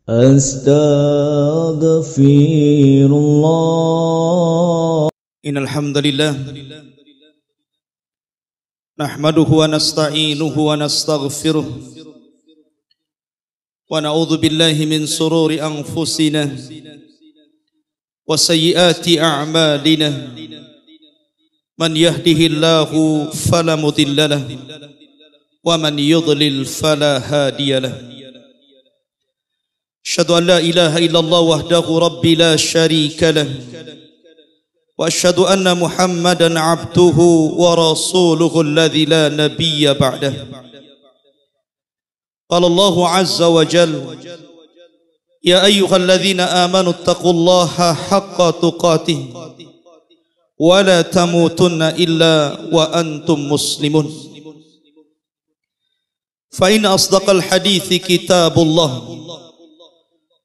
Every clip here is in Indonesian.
Astaghfirullah. Innal hamdalillah nahmaduhu wa nasta'inuhu wa nastaghfiruh wa na'udzu billahi min sururi anfusina wa sayyiati a'malina. Man yahdihillahu fala mudilla lahu wa man yudlil fala hadiya lahu. Asyhadu an la ilaha illallah wahdahu rabbi la syarika lahu wa asyhadu anna Muhammadan abduhu wa rasuluhu alladzi la nabiyya ba'dah. Qala Allahu azza wa jalla ya ayyuhalladzina amanu taqullaha haqqa tuqatih wa la tamutunna illa wa antum muslimun. Fa in asdaqal hadithi kitabullah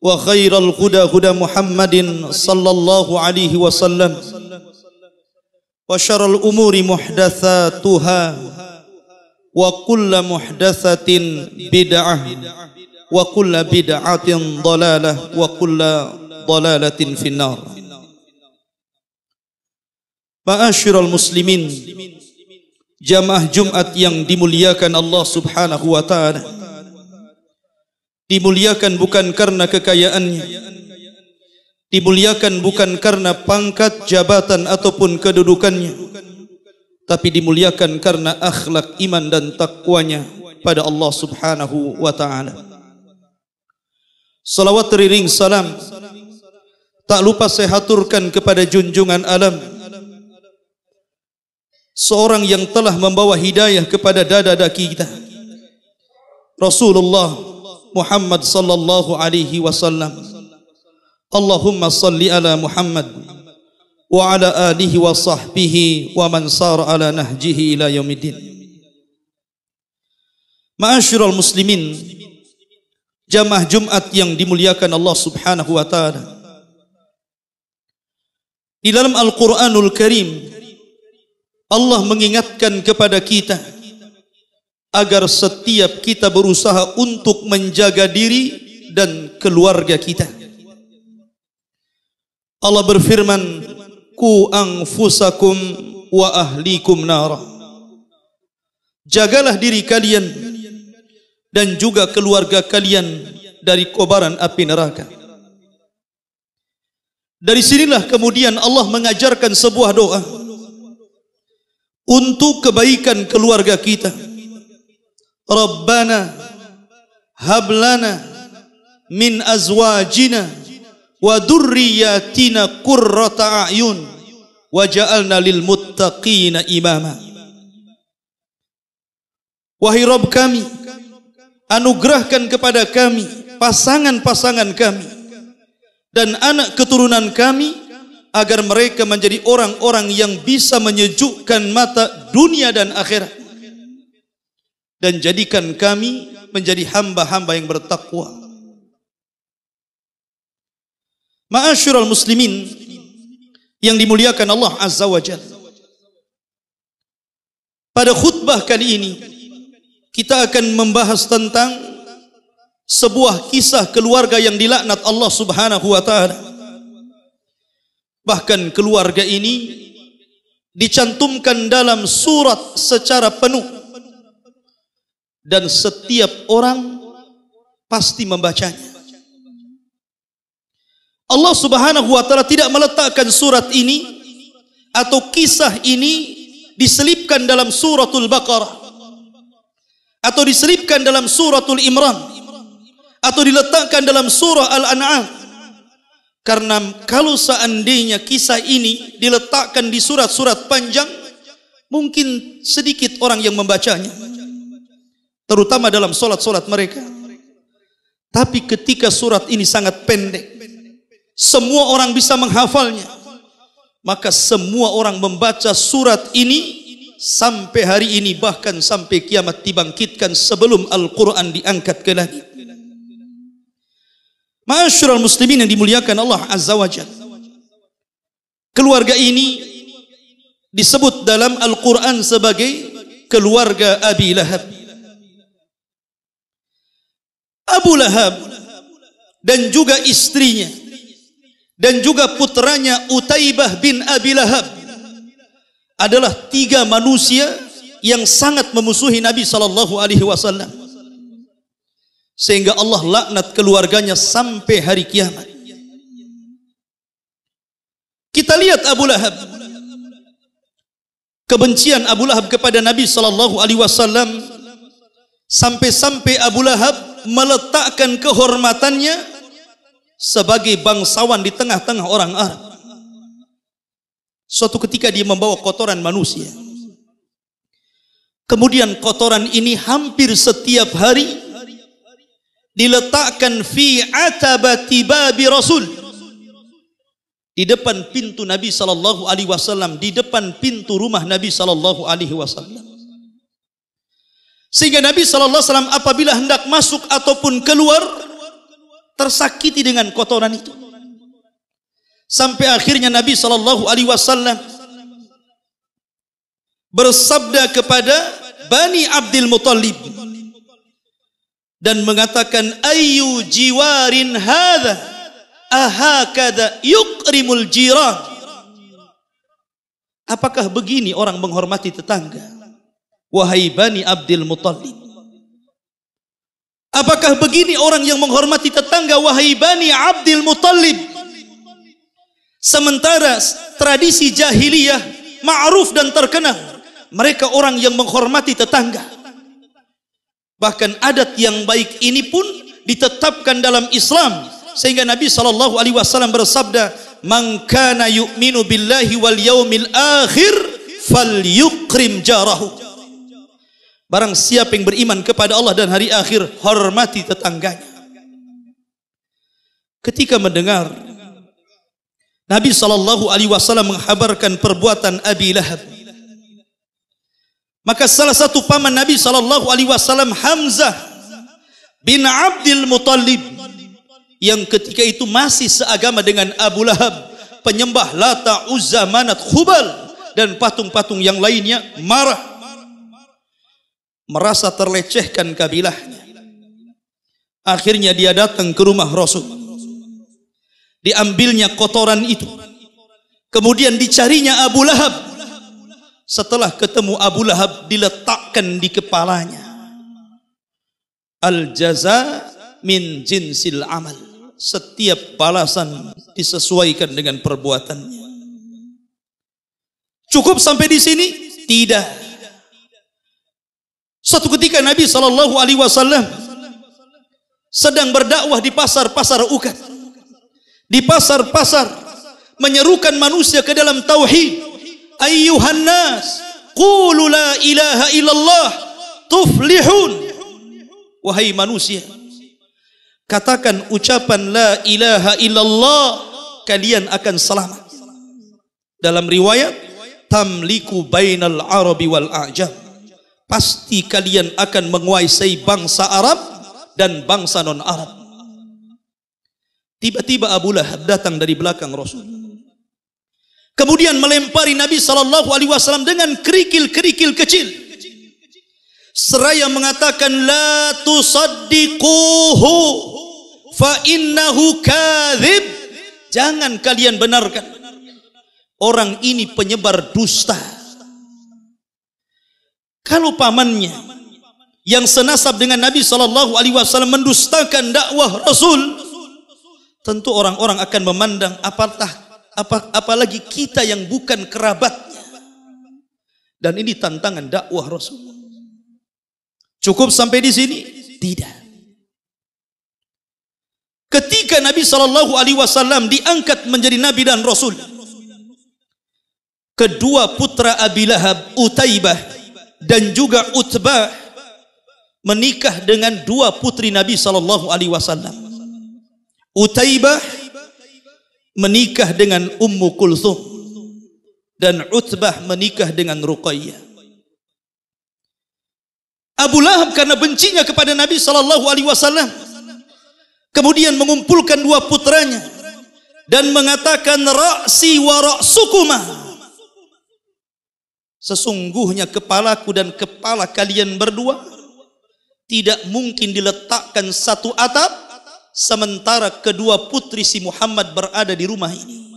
wa khairal huda huda Muhammadin sallallahu alaihi wasallam wa syarrul umuri muhdatsatuha wa kullu muhdatsatin bid'ah wa kullu bid'atin dhalalah wa kullu dhalalatin finnar. Ma'asyiral muslimin, jamaah Jumat yang dimuliakan Allah Subhanahu wa taala. Dimuliakan bukan karena kekayaannya, dimuliakan bukan karena pangkat, jabatan ataupun kedudukannya, tapi dimuliakan karena akhlak, iman dan takwanya pada Allah Subhanahu wa taala. Salawat teriring salam tak lupa saya haturkan kepada junjungan alam, seorang yang telah membawa hidayah kepada dada-dada kita, Rasulullah Muhammad sallallahu alaihi wasallam. Allahumma salli ala Muhammad wa ala alihi wa sahbihi wa man sara ala nahjihi ila yaumiddin. Ma'asyiral muslimin, jamaah Jumat yang dimuliakan Allah Subhanahu wa taala. Di dalam Al-Qur'anul Karim Allah mengingatkan kepada kita agar setiap kita berusaha untuk menjaga diri dan keluarga kita. Allah berfirman, "Qu anfusakum wa ahlikum nara." Jagalah diri kalian dan juga keluarga kalian dari kobaran api neraka. Dari sinilah kemudian Allah mengajarkan sebuah doa untuk kebaikan keluarga kita. Rabbana hablana min azwajina wa dzurriyyatina qurrata a'yun waj'alna lil muttaqina imama. Wahai Rabb kami, anugerahkan kepada kami pasangan-pasangan kami dan anak keturunan kami agar mereka menjadi orang-orang yang bisa menyejukkan mata dunia dan akhirat, dan jadikan kami menjadi hamba-hamba yang bertakwa. Ma'asyiral muslimin yang dimuliakan Allah Azza wa Jalla, pada khutbah kali ini kita akan membahas tentang sebuah kisah keluarga yang dilaknat Allah Subhanahu wa taala. Bahkan keluarga ini dicantumkan dalam surat secara penuh dan setiap orang pasti membacanya. Allah Subhanahu wa taala tidak meletakkan surat ini atau kisah ini diselipkan dalam suratul Baqarah atau diselipkan dalam suratul Imran atau diletakkan dalam surah Al-An'am, karena kalau seandainya kisah ini diletakkan di surat-surat panjang, mungkin sedikit orang yang membacanya, terutama dalam solat-solat mereka. Tapi ketika surat ini sangat pendek, semua orang bisa menghafalnya, maka semua orang membaca surat ini sampai hari ini, bahkan sampai kiamat dibangkitkan sebelum Al-Quran diangkat ke langit. Ma'asyiral muslimin yang dimuliakan Allah Azza wa Jalla, keluarga ini disebut dalam Al-Quran sebagai keluarga Abi Lahab. Abu Lahab dan juga istrinya dan juga putranya Utaibah bin Abi Lahab adalah 3 manusia yang sangat memusuhi Nabi SAW, sehingga Allah laknat keluarganya sampai hari kiamat. Kita lihat Abu Lahab, kebencian Abu Lahab kepada Nabi SAW, sampai-sampai Abu Lahab meletakkan kehormatannya sebagai bangsawan di tengah-tengah orang Arab. Suatu ketika dia membawa kotoran manusia, kemudian kotoran ini hampir setiap hari diletakkan fi atabati babi Rasul, di depan pintu Nabi SAW, di depan pintu rumah Nabi SAW. Sehingga Nabi SAW apabila hendak masuk ataupun keluar tersakiti dengan kotoran itu. Sampai akhirnya Nabi SAW bersabda kepada Bani Abdul Muttalib dan mengatakan, ayyu jiwarin hadha ahakada yukrimul jiran. Apakah begini orang menghormati tetangga, wahai Bani Abdul Muttalib? Apakah begini orang yang menghormati tetangga, wahai Bani Abdul Muttalib? Sementara tradisi jahiliyah ma'ruf dan terkenal, mereka orang yang menghormati tetangga. Bahkan adat yang baik ini pun ditetapkan dalam Islam, sehingga Nabi SAW bersabda, man kana yu'minu billahi wal yaumil akhir falyukrim jarahu. Barang siapa yang beriman kepada Allah dan hari akhir, hormati tetangganya. Ketika mendengar Nabi SAW menghabarkan perbuatan Abi Lahab, maka salah satu paman Nabi SAW, Hamzah bin Abdul Muttalib, yang ketika itu masih seagama dengan Abu Lahab, penyembah Lata, Uzza, Manat, Khubal dan patung-patung yang lainnya, marah, merasa terlecehkan kabilahnya. Akhirnya dia datang ke rumah Rasul. Diambilnya kotoran itu, kemudian dicarinya Abu Lahab. Setelah ketemu Abu Lahab, diletakkan di kepalanya. Al jaza min jinsil amal, setiap balasan disesuaikan dengan perbuatannya. Cukup sampai di sini? Tidak. Suatu ketika Nabi SAW sedang berdakwah di pasar-pasar Ukad, di pasar-pasar, menyerukan manusia ke dalam tauhid. Ayyuhan nas, qulu la ilaha illallah tuflihun. Wahai manusia, katakan ucapan la ilaha illallah, kalian akan selamat. Dalam riwayat, tamliku bainal arabi wal a'jam, pasti kalian akan menguasai bangsa Arab dan bangsa non-Arab. Tiba-tiba Abu Lahab datang dari belakang Rasul, kemudian melempari Nabi SAW dengan kerikil-kerikil kecil, seraya mengatakan, la tusaddiquhu fa innahu kadzib. Jangan kalian benarkan, orang ini penyebar dusta. Kalau pamannya yang senasab dengan Nabi SAW mendustakan dakwah Rasul, tentu orang-orang akan memandang, apalagi kita yang bukan kerabatnya. Dan ini tantangan dakwah Rasul. Cukup sampai di sini? Tidak. Ketika Nabi SAW diangkat menjadi Nabi dan Rasul, kedua putra Abi Lahab, Utaibah dan juga Utbah, menikah dengan 2 putri Nabi SAW. Utaibah menikah dengan Ummu Kulthum dan Utbah menikah dengan Ruqayyah. Abu Lahab karena bencinya kepada Nabi SAW, kemudian mengumpulkan 2 putranya dan mengatakan, ra'si wa ra'sukuma, sesungguhnya kepalaku dan kepala kalian berdua tidak mungkin diletakkan satu atap sementara kedua putri si Muhammad berada di rumah ini.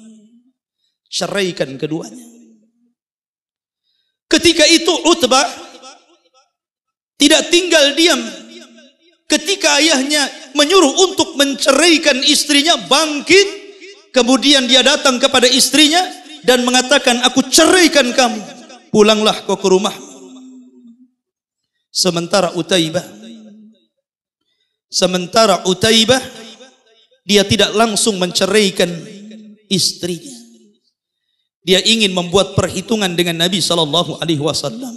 Ceraikan keduanya. Ketika itu Utbah tidak tinggal diam. Ketika ayahnya menyuruh untuk menceraikan istrinya, bangkit. Kemudian dia datang kepada istrinya dan mengatakan, aku ceraikan kamu. Pulanglah kau ke rumah. Sementara Utaibah dia tidak langsung menceraikan istrinya. Dia ingin membuat perhitungan dengan Nabi sallallahu alaihi wasallam.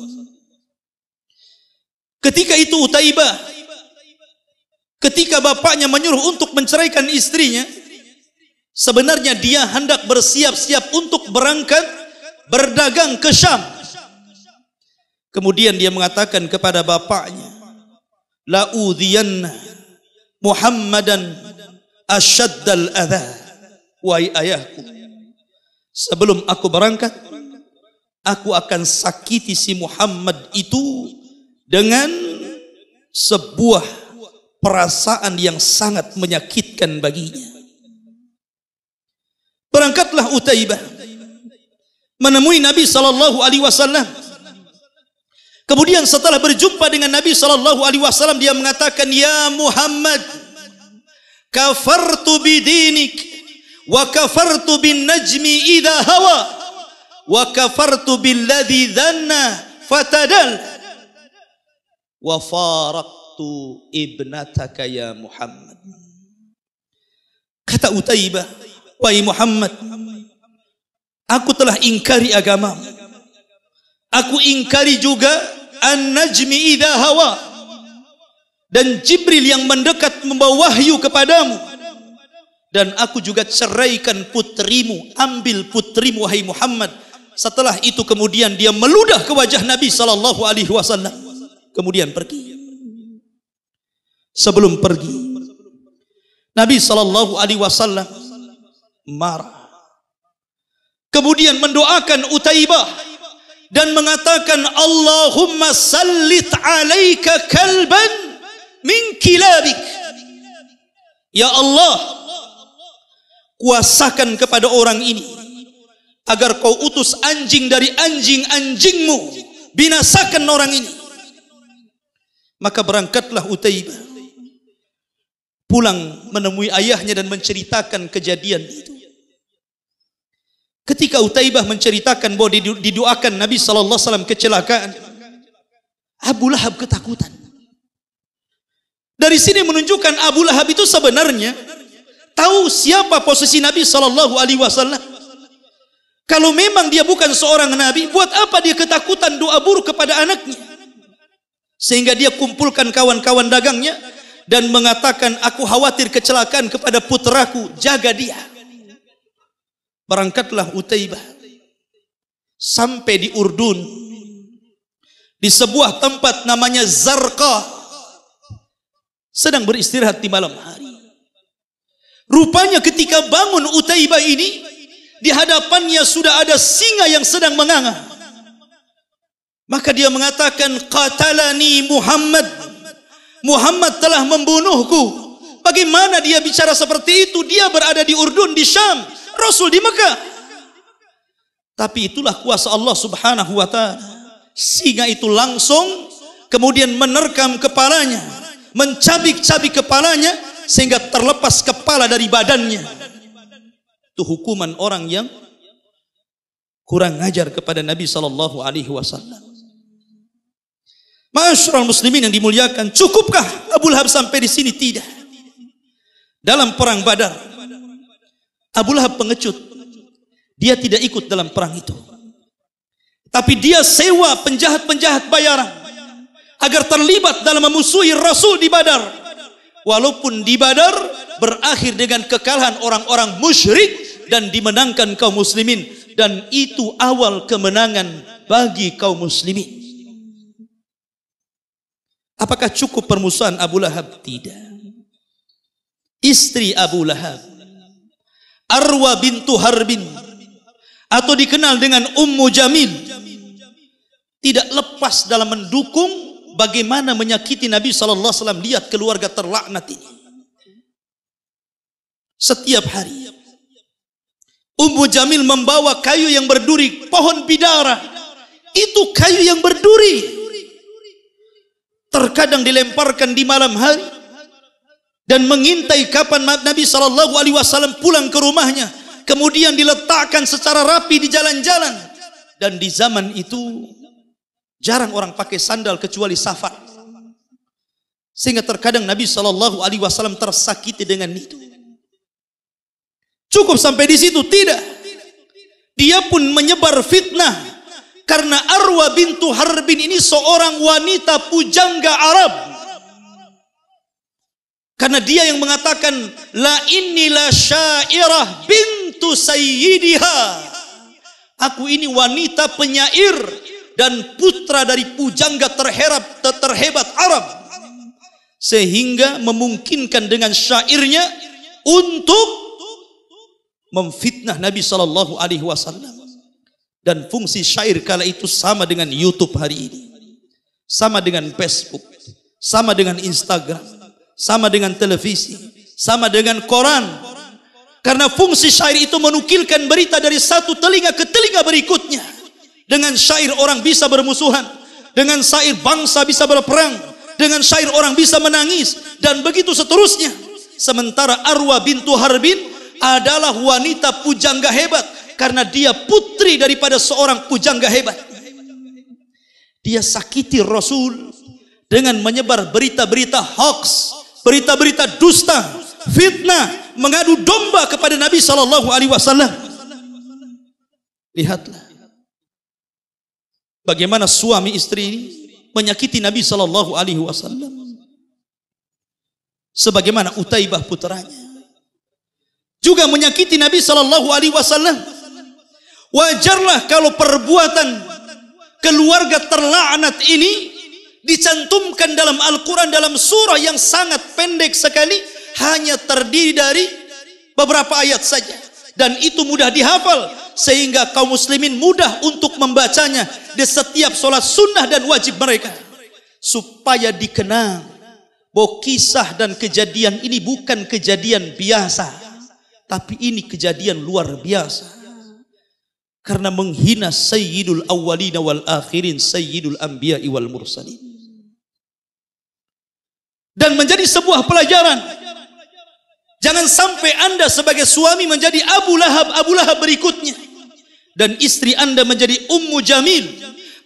Ketika itu Utaibah, ketika bapaknya menyuruh untuk menceraikan istrinya, sebenarnya dia hendak bersiap-siap untuk berangkat berdagang ke Syam. Kemudian dia mengatakan kepada bapaknya, la udhiyanna Muhammadan asyaddal adha. Wahai ayahku, sebelum aku berangkat, aku akan sakiti si Muhammad itu dengan sebuah perasaan yang sangat menyakitkan baginya. Berangkatlah Utaibah menemui Nabi sallallahu alaihi wasallam. Kemudian setelah berjumpa dengan Nabi sallallahu alaihi wasallam, dia mengatakan, ya Muhammad, kafartu bidinik wa kafartu bin najmi idha hawa wa kafartu billadhi dhanna fatadal wa faraktu ibnataka ya Muhammad. Kata Utaibah, wahai Muhammad, aku telah ingkari agamamu. Aku ingkari juga an-najmi idha hawa, dan Jibril yang mendekat membawa wahyu kepadamu. Dan aku juga ceraikan putrimu, ambil putrimu wahai Muhammad. Setelah itu kemudian dia meludah ke wajah Nabi sallallahu alaihi wasallam. Kemudian pergi. Sebelum pergi, Nabi sallallahu alaihi wasallam marah. Kemudian mendoakan Utaibah dan mengatakan, Allahumma sallit alaika kalban min kilabik. Ya Allah, kuasakan kepada orang ini agar kau utus anjing dari anjing-anjingmu, binasakan orang ini. Maka berangkatlah Utaibah pulang menemui ayahnya dan menceritakan kejadian itu. Ketika Utaibah menceritakan bahwa didoakan Nabi sallallahu alaihi wasallam kecelakaan, Abu Lahab ketakutan. Dari sini menunjukkan Abu Lahab itu sebenarnya tahu siapa posisi Nabi sallallahu alaihi wasallam. Kalau memang dia bukan seorang nabi, buat apa dia ketakutan doa buruk kepada anaknya? Sehingga dia kumpulkan kawan-kawan dagangnya dan mengatakan, aku khawatir kecelakaan kepada putraku, jaga dia. Berangkatlah Utaibah sampai di Urdun, di sebuah tempat namanya Zarqa, sedang beristirahat di malam hari. Rupanya ketika bangun Utaibah ini, di hadapannya sudah ada singa yang sedang menganga. Maka dia mengatakan, qatalani Muhammad, Muhammad telah membunuhku. Bagaimana dia bicara seperti itu? Dia berada di Urdun, di Syam, Rasul di Mekah. Tapi itulah kuasa Allah subhanahu wa ta'ala. Singa itu langsung kemudian menerkam kepalanya, mencabik-cabik kepalanya sehingga terlepas kepala dari badannya. Itu hukuman orang yang kurang ajar kepada Nabi sallallahu alaihi wasallam. Ma'asyiral muslimin yang dimuliakan, cukupkah Abu Lahab sampai di sini? Tidak. Dalam perang Badar, Abu Lahab pengecut. Dia tidak ikut dalam perang itu. Tapi dia sewa penjahat-penjahat bayaran agar terlibat dalam memusuhi Rasul di Badar. Walaupun di Badar berakhir dengan kekalahan orang-orang musyrik dan dimenangkan kaum muslimin. Dan itu awal kemenangan bagi kaum muslimin. Apakah cukup permusuhan Abu Lahab? Tidak. Istri Abu Lahab, Arwa bintu Harbin, atau dikenal dengan Ummu Jamil, tidak lepas dalam mendukung bagaimana menyakiti Nabi sallallahu alaihi wasallam. Lihat keluarga terlaknat ini. setiap hari. Ummu Jamil membawa kayu yang berduri, pohon bidara. Itu kayu yang berduri. Terkadang dilemparkan di malam hari dan mengintai kapan Nabi SAW pulang ke rumahnya, kemudian diletakkan secara rapi di jalan-jalan. Dan di zaman itu jarang orang pakai sandal kecuali safar, sehingga terkadang Nabi SAW tersakiti dengan itu. Cukup sampai di situ? Tidak. Dia pun menyebar fitnah. Karena Arwa bintu Harbin ini seorang wanita pujangga Arab. Karena dia yang mengatakan, la inni la syairah bintu sayyidiha. Aku ini wanita penyair dan putra dari pujangga terhebat Arab. Sehingga memungkinkan dengan syairnya untuk memfitnah Nabi SAW. Dan fungsi syair kala itu sama dengan YouTube hari ini, sama dengan Facebook, sama dengan Instagram, sama dengan televisi, sama dengan koran. Karena fungsi syair itu menukilkan berita dari satu telinga ke telinga berikutnya. Dengan syair orang bisa bermusuhan, dengan syair bangsa bisa berperang, dengan syair orang bisa menangis, dan begitu seterusnya. Sementara Arwa bintu Harbin adalah wanita pujangga hebat, karena dia putri daripada seorang pujangga hebat. Dia sakiti Rasul dengan menyebar berita-berita hoax, berita-berita dusta, fitnah, mengadu domba kepada Nabi SAW. Lihatlah bagaimana suami istri ini menyakiti Nabi SAW. Sebagaimana Utaibah putranya juga menyakiti Nabi SAW. Wajarlah kalau perbuatan keluarga terlaknat ini dicantumkan dalam Al-Quran dalam surah yang sangat pendek sekali, hanya terdiri dari beberapa ayat saja, dan itu mudah dihafal sehingga kaum muslimin mudah untuk membacanya di setiap sholat sunnah dan wajib mereka, supaya dikenang bahwa kisah dan kejadian ini bukan kejadian biasa, tapi ini kejadian luar biasa. Karena menghina sayyidul awwalina wal akhirin, sayyidul anbiya'i wal mursalin. Dan menjadi sebuah pelajaran. Jangan sampai Anda sebagai suami menjadi Abu Lahab berikutnya. Dan istri Anda menjadi Ummu Jamil,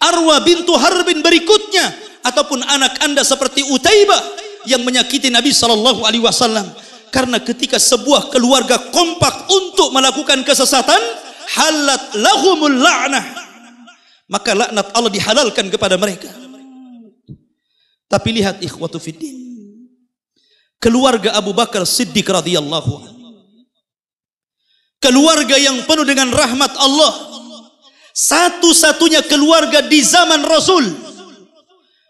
Arwa bintu Harbin berikutnya. Ataupun anak Anda seperti Utaibah yang menyakiti Nabi SAW. Karena ketika sebuah keluarga kompak untuk melakukan kesesatan, halat lahumul la'nah, maka laknat Allah dihalalkan kepada mereka. Tapi lihat ikhwatu fiddin, keluarga Abu Bakar Siddiq radhiyallahu anhu, keluarga yang penuh dengan rahmat Allah, satu-satunya keluarga di zaman Rasul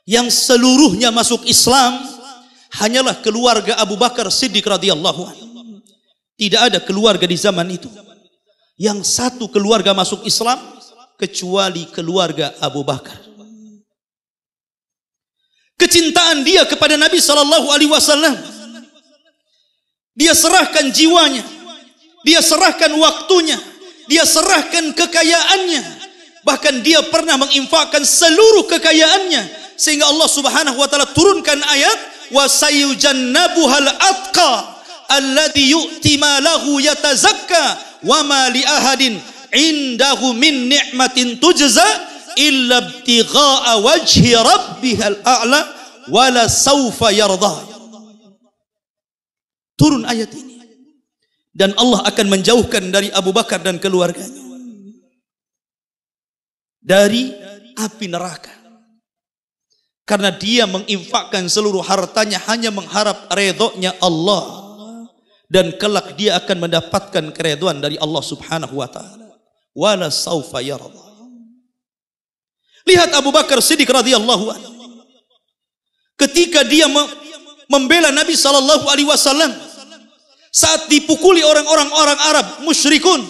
yang seluruhnya masuk Islam hanyalah keluarga Abu Bakar Siddiq radhiyallahu anhu. Tidak ada keluarga di zaman itu yang satu keluarga masuk Islam kecuali keluarga Abu Bakar. Kecintaan dia kepada Nabi SAW, dia serahkan jiwanya, dia serahkan waktunya, dia serahkan kekayaannya, bahkan dia pernah menginfakkan seluruh kekayaannya, sehingga Allah Subhanahu wa taala turunkan ayat wa sayujannabuhal atqa alladhi yu'ti malahu yatazakka wa ma li ahadin indahu min ni'matin tujza illa ibtigha'a wajhi rabbihal a'la wala sawfa yarda. Turun ayat ini, dan Allah akan menjauhkan dari Abu Bakar dan keluarganya dari api neraka, karena dia menginfakkan seluruh hartanya hanya mengharap redhonya Allah, dan kelak dia akan mendapatkan keridhaan dari Allah Subhanahu wa taala. Wala saufa yarda. Lihat Abu Bakar Siddiq radhiyallahu anhu, ketika dia membela Nabi SAW saat dipukuli orang-orang Arab musyrikun,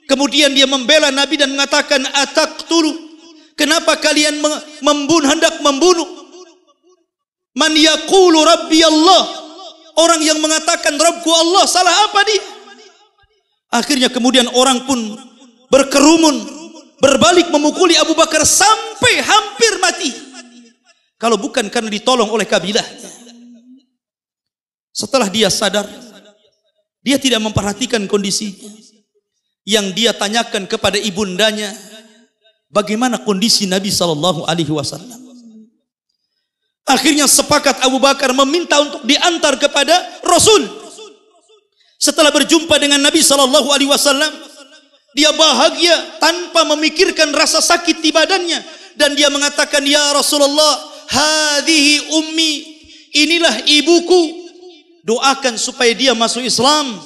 kemudian dia membela Nabi dan mengatakan, ataqtulu, kenapa kalian hendak membunuh man yaqulu rabbi Allah, Orang yang mengatakan Rabbku Allah, salah apa dia? Akhirnya kemudian orang pun berkerumun, berbalik memukuli Abu Bakar sampai hampir mati. Kalau bukan karena ditolong oleh kabilahnya. Setelah dia sadar, dia tidak memperhatikan kondisinya. Yang dia tanyakan kepada ibundanya, bagaimana kondisi Nabi SAW. Akhirnya sepakat Abu Bakar meminta untuk diantar kepada Rasul. Setelah berjumpa dengan Nabi SAW, dia bahagia tanpa memikirkan rasa sakit di badannya, dan dia mengatakan, ya Rasulullah, hadhihi ummi, inilah ibuku, doakan supaya dia masuk Islam.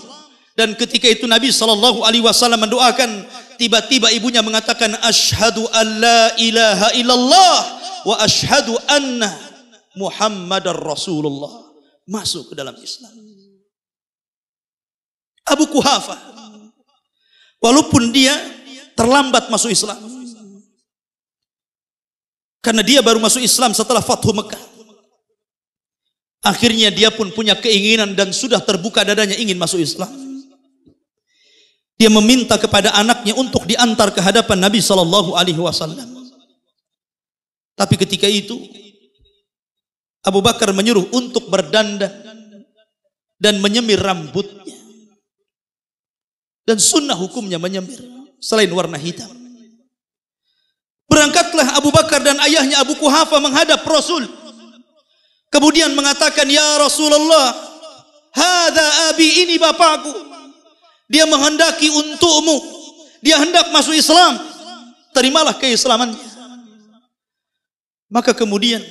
Dan ketika itu Nabi SAW mendoakan, tiba-tiba ibunya mengatakan, asyhadu an la ilaha illallah wa asyhadu anna Muhammadar Rasulullah, masuk ke dalam Islam. Abu Quhafah, walaupun dia terlambat masuk Islam, karena dia baru masuk Islam setelah Fathu Mekah, akhirnya dia pun punya keinginan dan sudah terbuka dadanya ingin masuk Islam. Dia meminta kepada anaknya untuk diantar ke hadapan Nabi SAW. Tapi ketika itu Abu Bakar menyuruh untuk berdandan dan menyemir rambutnya. Dan sunnah hukumnya menyemir selain warna hitam. Berangkatlah Abu Bakar dan ayahnya Abu Quhafah menghadap Rasul. Kemudian mengatakan, ya Rasulullah, hadza abi, ini bapakku. Dia menghendaki untukmu. Dia hendak masuk Islam. Terimalah keislamannya. Maka kemudian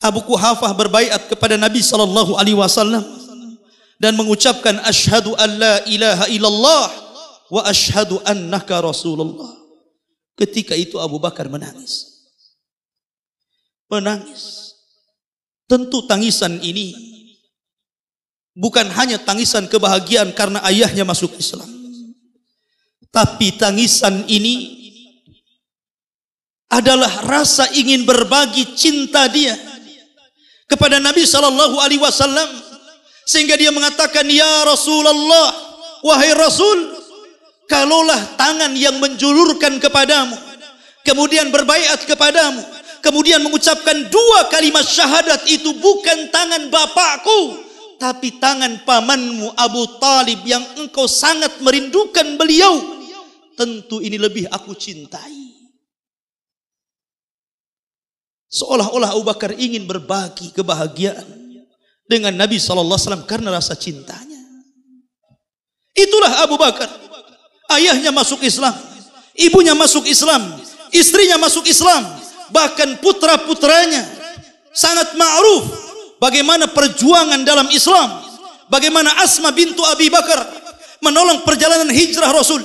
Abu Quhafah berbaiat kepada Nabi SAW dan mengucapkan asyhadu an la ilaha illallah wa asyhadu annaka Rasulullah. Ketika itu Abu Bakar menangis. Menangis. Tentu tangisan ini bukan hanya tangisan kebahagiaan karena ayahnya masuk Islam. Tapi tangisan ini adalah rasa ingin berbagi cinta dia kepada Nabi SAW, sehingga dia mengatakan, ya Rasulullah, wahai Rasul, kalaulah tangan yang menjulurkan kepadamu, kemudian berbaiat kepadamu, kemudian mengucapkan dua kalimat syahadat, itu bukan tangan bapakku, tapi tangan pamanmu Abu Talib yang engkau sangat merindukan beliau, tentu ini lebih aku cintai. Seolah-olah Abu Bakar ingin berbagi kebahagiaan dengan Nabi SAW karena rasa cintanya. Itulah Abu Bakar. Ayahnya masuk Islam, ibunya masuk Islam, istrinya masuk Islam, bahkan putra-putranya sangat ma'ruf bagaimana perjuangan dalam Islam, bagaimana Asma bintu Abi Bakar menolong perjalanan hijrah Rasul,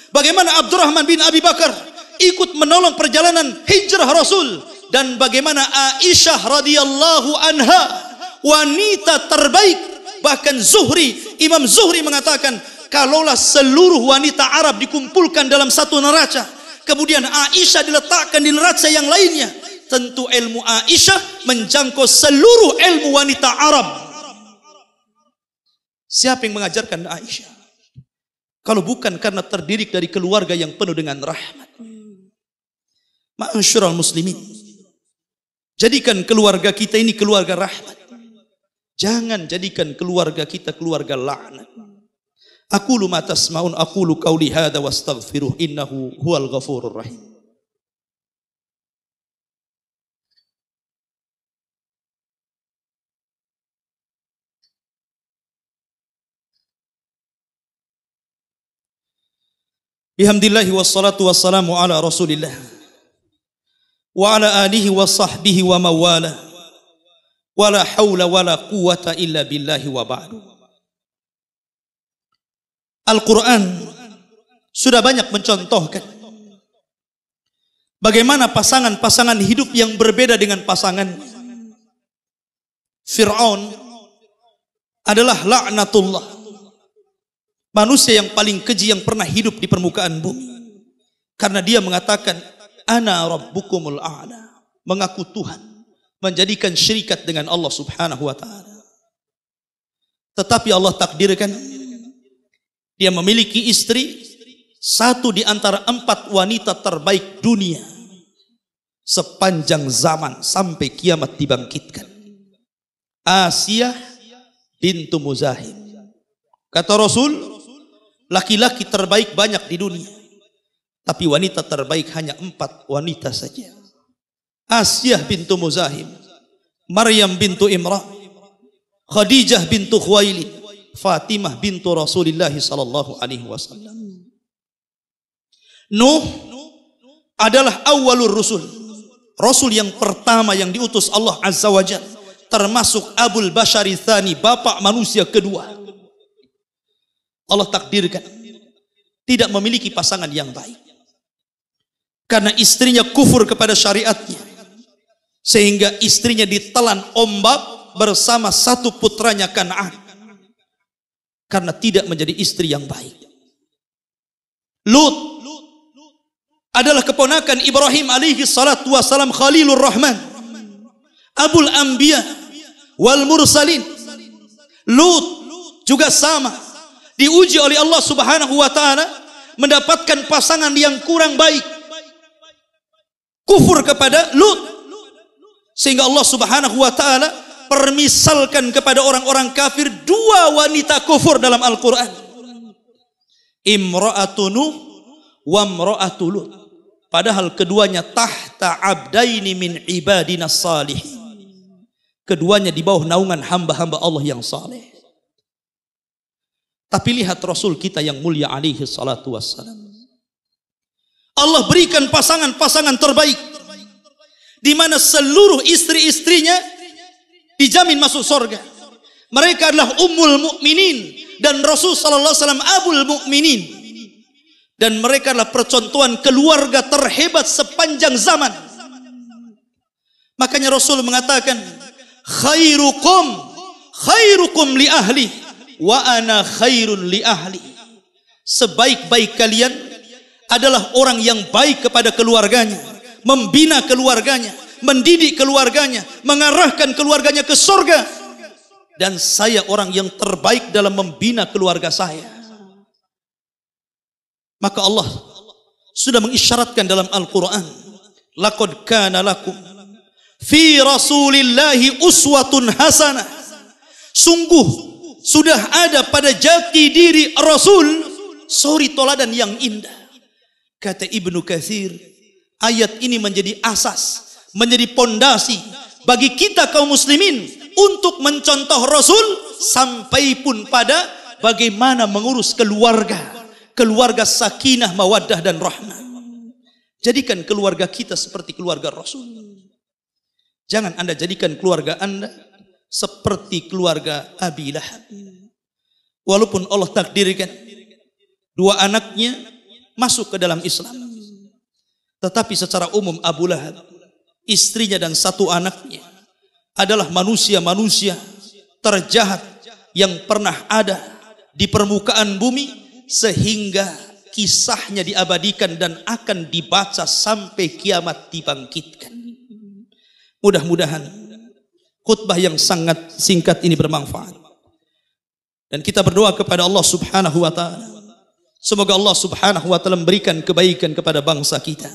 bagaimana Abdurrahman bin Abi Bakar ikut menolong perjalanan hijrah Rasul, dan bagaimana Aisyah radhiyallahu anha wanita terbaik. Bahkan Imam Zuhri mengatakan, kalaulah seluruh wanita Arab dikumpulkan dalam satu neraca, kemudian Aisyah diletakkan di neraca yang lainnya, tentu ilmu Aisyah menjangkau seluruh ilmu wanita Arab. Siapa yang mengajarkan Aisyah? Kalau bukan karena terdidik dari keluarga yang penuh dengan rahmat. Ma'asyiral muslimin, jadikan keluarga kita ini keluarga rahmat. Jangan jadikan keluarga kita keluarga laknat. Aqulu ma tasma'un, aqulu qauli hadza wastaghfiruh, innahu huwal ghafurur rahim. Bihamdillahi wassalatu wassalamu ala Rasulillah wa ala alihi wa sahbihi wa mawala, wala hawla wala quwata illa billahi wa ba'du. Al-Quran sudah banyak mencontohkan bagaimana pasangan-pasangan hidup yang berbeda dengan pasangan. Fir'aun adalah laknatullah, manusia yang paling keji yang pernah hidup di permukaan bumi, karena dia mengatakan ana rabbukumul a'la, mengaku Tuhan, menjadikan syirikat dengan Allah subhanahu wa ta'ala. Tetapi Allah takdirkan dia memiliki istri, satu di antara 4 wanita terbaik dunia sepanjang zaman sampai kiamat dibangkitkan. Asiyah bintu Muzahim. Kata Rasul, laki-laki terbaik banyak di dunia, tapi wanita terbaik hanya 4 wanita saja. Asiyah bintu Muzahim, Maryam bintu Imran, Khadijah bintu Khuwailid, Fatimah bintu Rasulullah sallallahu alaihi wasallam. Nuh adalah awwalur rusul, rasul yang pertama yang diutus Allah Azza wa Jalla, termasuk Abul Bashari Tsani, bapak manusia kedua. Allah takdirkan tidak memiliki pasangan yang baik karena istrinya kufur kepada syariatnya, sehingga istrinya ditelan ombak bersama satu putranya Kan'an karena tidak menjadi istri yang baik. Lut adalah keponakan Ibrahim alaihi salatu wassalam, Khalilur Rahman, Abul Anbiya wal Mursalin. Lut juga sama, diuji oleh Allah Subhanahu wa taala mendapatkan pasangan yang kurang baik, kufur kepada Lut, sehingga Allah Subhanahu wa taala permisalkan kepada orang-orang kafir 2 wanita kufur dalam Al-Quran, Imra'atu Nuh wa Imra'atu Lut, padahal keduanya tahta abdaini min ibadina salihin, keduanya di bawah naungan hamba-hamba Allah yang saleh. Tapi lihat Rasul kita yang mulia alaihi salatu wassalam, Allah berikan pasangan-pasangan terbaik di mana seluruh istri-istrinya dijamin masuk surga. Mereka adalah Ummul Mukminin dan Rasul sallallahu alaihi wasallam Abul Mukminin, dan mereka adalah percontohan keluarga terhebat sepanjang zaman. Makanya Rasul mengatakan, khairukum li ahli wa ana khairun li ahli. Sebaik-baik kalian adalah orang yang baik kepada keluarganya, membina keluarganya, mendidik keluarganya, mengarahkan keluarganya ke surga, dan saya orang yang terbaik dalam membina keluarga saya. Maka Allah sudah mengisyaratkan dalam Al-Quran, laqad kana lakum fi rasulillahi uswatun hasanah, sungguh sudah ada pada jati diri Rasul suri toladan yang indah. Kata Ibnu Katsir, ayat ini menjadi asas, menjadi pondasi bagi kita kaum muslimin untuk mencontoh Rasul sampai pun pada bagaimana mengurus keluarga sakinah, mawaddah dan rahmah. Jadikan keluarga kita seperti keluarga Rasul. Jangan Anda jadikan keluarga Anda seperti keluarga Abi Lahab. Walaupun Allah takdirkan 2 anaknya masuk ke dalam Islam, tetapi secara umum Abu Lahab, istrinya dan 1 anaknya adalah manusia-manusia terjahat yang pernah ada di permukaan bumi, sehingga kisahnya diabadikan dan akan dibaca sampai kiamat dibangkitkan. Mudah-mudahan khutbah yang sangat singkat ini bermanfaat, dan kita berdoa kepada Allah Subhanahu wa taala, semoga Allah Subhanahu wa taala memberikan kebaikan kepada bangsa kita,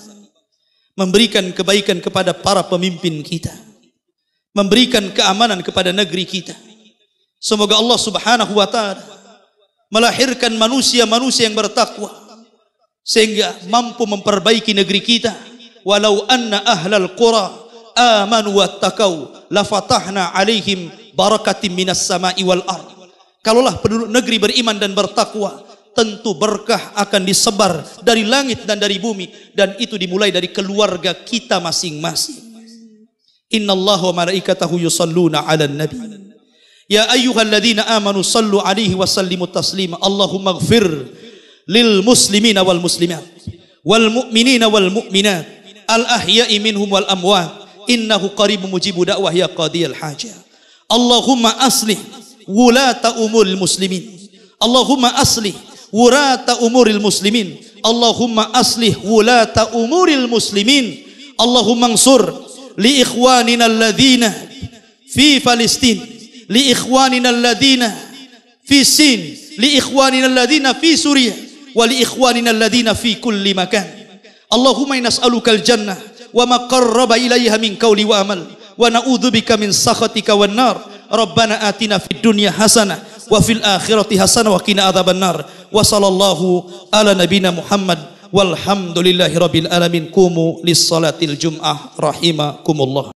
memberikan kebaikan kepada para pemimpin kita, memberikan keamanan kepada negeri kita. Semoga Allah Subhanahu wa taala melahirkan manusia-manusia yang bertakwa sehingga mampu memperbaiki negeri kita. Walau anna ahlal qura amanu wattaqau lafatahna alaihim barakatim minas sama'i wal ard. Kalaulah penduduk negeri beriman dan bertakwa, tentu berkah akan disebar dari langit dan dari bumi, dan itu dimulai dari keluarga kita masing-masing. Innallaha wa malaikatahu yusalluna 'alan nabi ya ayyuhalladzina amanu sallu 'alaihi wa sallimu taslima. Allahumma ighfir lil muslimina wal muslimat wal mu'minina wal mu'minat al ahya'i minhum wal amwat innahu qaribun mujibud da'wah ya qadiyal hajah. Allahumma aslih wulata umuril muslimin. Allahumma aslih wulata umuril muslimin. Allahumma aslih wulata umuril muslimin. Allahumma ansur li ikhwanina alladhina fi Palestin, li ikhwanina alladhina fi Sin li ikhwanina alladhina fi Suriah wa li ikhwanina alladhina fi kulli makan. Allahumma inna nas'alukal jannah wa ma qarraba ilaiha min qawli wa amal wa na'udzubika min sakhatika wan nar. Rabbana atina fid dunya hasanah wa fil akhirati hasanah wa qina adzabannar. Wa sallallahu ala nabiyyina Muhammad walhamdulillahi rabbil alamin. Qumu lis salatil jum'ah rahimakumullah.